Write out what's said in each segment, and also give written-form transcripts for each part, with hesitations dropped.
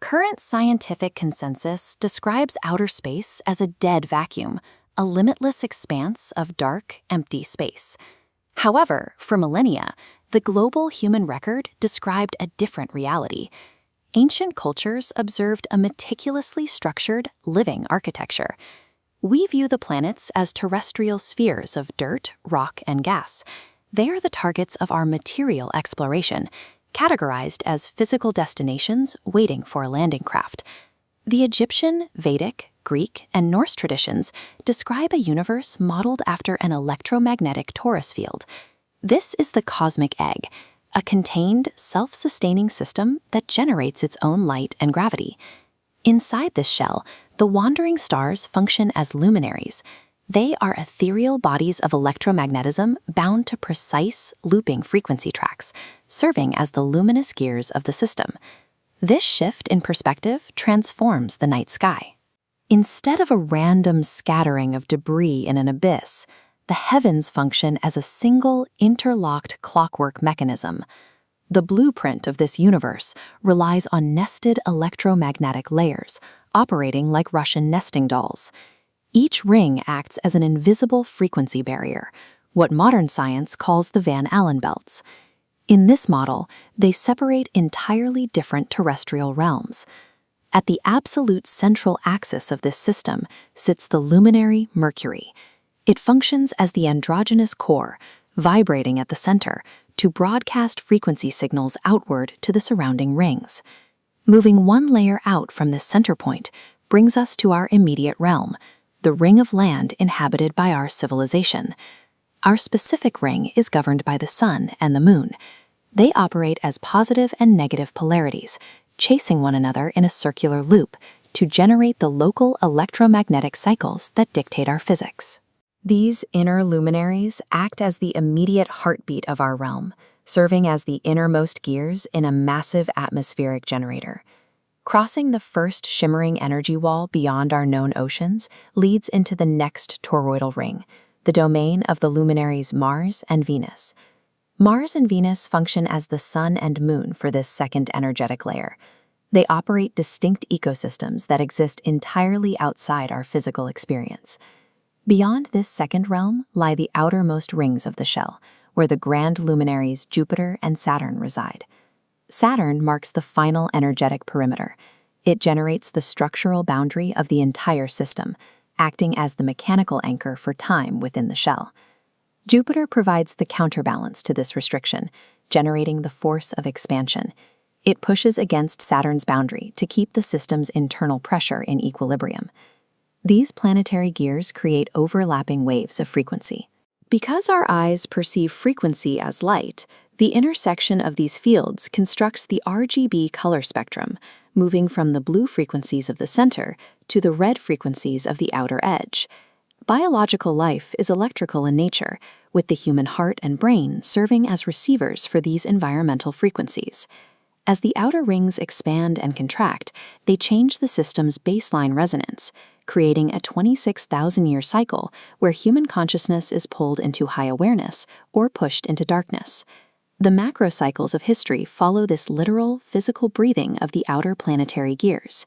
Current scientific consensus describes outer space as a dead vacuum, a limitless expanse of dark, empty space. However, for millennia, the global human record described a different reality. Ancient cultures observed a meticulously structured, living architecture. We view the planets as terrestrial spheres of dirt, rock, and gas. They are the targets of our material exploration, categorized as physical destinations waiting for a landing craft. The Egyptian, Vedic, Greek, and Norse traditions describe a universe modeled after an electromagnetic torus field. This is the cosmic egg, a contained, self-sustaining system that generates its own light and gravity. Inside this shell, the wandering stars function as luminaries. They are ethereal bodies of electromagnetism bound to precise, looping frequency tracks, serving as the luminous gears of the system. This shift in perspective transforms the night sky. Instead of a random scattering of debris in an abyss, the heavens function as a single, interlocked clockwork mechanism. The blueprint of this universe relies on nested electromagnetic layers, operating like Russian nesting dolls. Each ring acts as an invisible frequency barrier, what modern science calls the Van Allen belts. In this model, they separate entirely different terrestrial realms. At the absolute central axis of this system sits the luminary Mercury. It functions as the androgynous core, vibrating at the center, to broadcast frequency signals outward to the surrounding rings. Moving one layer out from this center point brings us to our immediate realm, the ring of land inhabited by our civilization. Our specific ring is governed by the sun and the moon. They operate as positive and negative polarities, chasing one another in a circular loop to generate the local electromagnetic cycles that dictate our physics. These inner luminaries act as the immediate heartbeat of our realm, serving as the innermost gears in a massive atmospheric generator. Crossing the first shimmering energy wall beyond our known oceans leads into the next toroidal ring, the domain of the luminaries Mars and Venus. Mars and Venus function as the sun and moon for this second energetic layer. They operate distinct ecosystems that exist entirely outside our physical experience. Beyond this second realm lie the outermost rings of the shell, where the grand luminaries Jupiter and Saturn reside. Saturn marks the final energetic perimeter. It generates the structural boundary of the entire system, acting as the mechanical anchor for time within the shell. Jupiter provides the counterbalance to this restriction, generating the force of expansion. It pushes against Saturn's boundary to keep the system's internal pressure in equilibrium. These planetary gears create overlapping waves of frequency. Because our eyes perceive frequency as light, the intersection of these fields constructs the RGB color spectrum, moving from the blue frequencies of the center to the red frequencies of the outer edge. Biological life is electrical in nature, with the human heart and brain serving as receivers for these environmental frequencies. As the outer rings expand and contract, they change the system's baseline resonance, creating a 26,000-year cycle where human consciousness is pulled into high awareness or pushed into darkness. The macro cycles of history follow this literal, physical breathing of the outer planetary gears.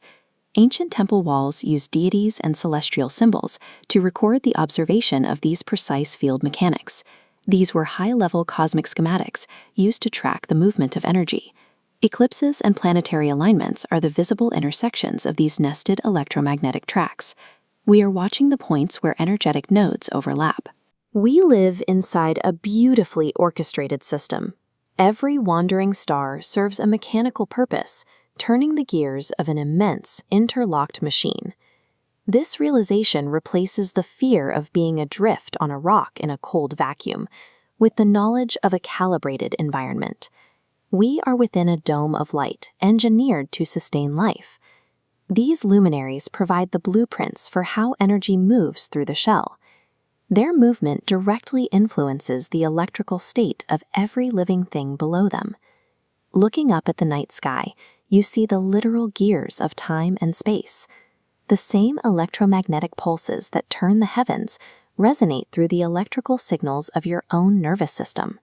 Ancient temple walls used deities and celestial symbols to record the observation of these precise field mechanics. These were high-level cosmic schematics used to track the movement of energy. Eclipses and planetary alignments are the visible intersections of these nested electromagnetic tracks. We are watching the points where energetic nodes overlap. We live inside a beautifully orchestrated system. Every wandering star serves a mechanical purpose, turning the gears of an immense, interlocked machine. This realization replaces the fear of being adrift on a rock in a cold vacuum with the knowledge of a calibrated environment. We are within a dome of light, engineered to sustain life. These luminaries provide the blueprints for how energy moves through the shell. Their movement directly influences the electrical state of every living thing below them. Looking up at the night sky, you see the literal gears of time and space. The same electromagnetic pulses that turn the heavens resonate through the electrical signals of your own nervous system.